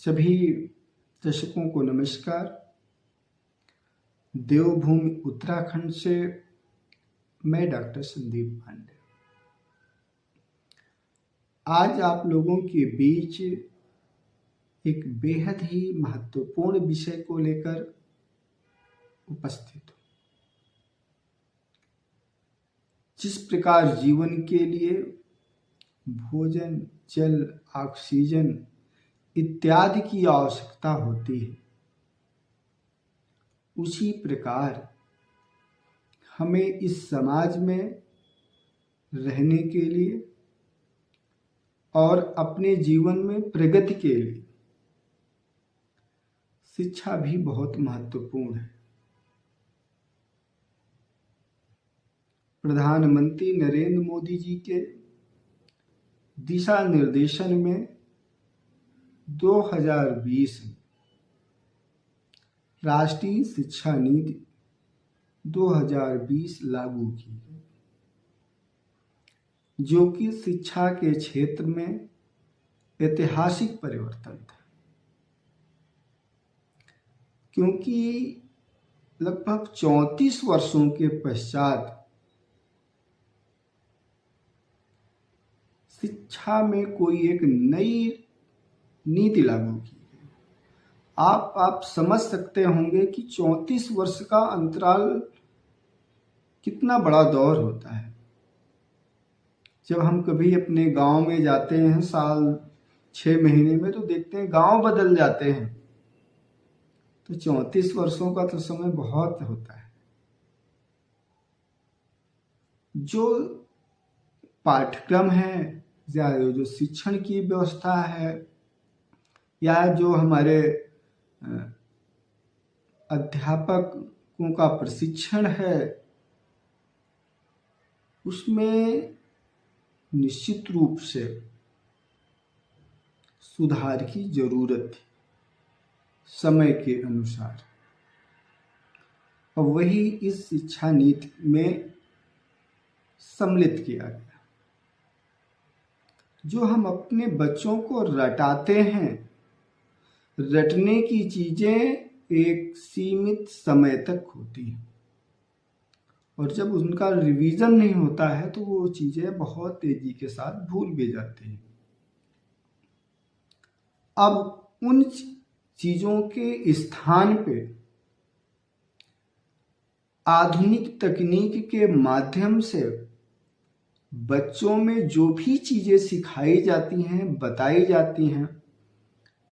सभी दर्शकों को नमस्कार। देवभूमि उत्तराखंड से मैं डॉक्टर संदीप पांडे आज आप लोगों के बीच एक बेहद ही महत्वपूर्ण विषय को लेकर उपस्थित हूँ। जिस प्रकार जीवन के लिए भोजन, जल, ऑक्सीजन इत्यादि की आवश्यकता होती है, उसी प्रकार हमें इस समाज में रहने के लिए और अपने जीवन में प्रगति के लिए शिक्षा भी बहुत महत्वपूर्ण है। प्रधानमंत्री नरेंद्र मोदी जी के दिशा निर्देशन में 2020 में राष्ट्रीय शिक्षा नीति 2020 लागू की गई, जो कि शिक्षा के क्षेत्र में ऐतिहासिक परिवर्तन था, क्योंकि लगभग 34 वर्षों के पश्चात शिक्षा में कोई एक नई नीति लागू की गई। आप समझ सकते होंगे कि 34 वर्ष का अंतराल कितना बड़ा दौर होता है। जब हम कभी अपने गांव में जाते हैं साल 6 महीने में, तो देखते हैं गांव बदल जाते हैं। तो 34 वर्षों का तो समय बहुत होता है। जो पाठ्यक्रम है या जो शिक्षण की व्यवस्था है या जो हमारे अध्यापकों का प्रशिक्षण है, उसमें निश्चित रूप से सुधार की जरूरत थी समय के अनुसार, और वही इस शिक्षा नीति में सम्मिलित किया गया। जो हम अपने बच्चों को रटाते हैं, रटने की चीजें एक सीमित समय तक होती हैं, और जब उनका रिवीजन नहीं होता है तो वो चीजें बहुत तेजी के साथ भूल भी जाते हैं। अब उन चीजों के स्थान पे आधुनिक तकनीक के माध्यम से बच्चों में जो भी चीजें सिखाई जाती हैं, बताई जाती हैं,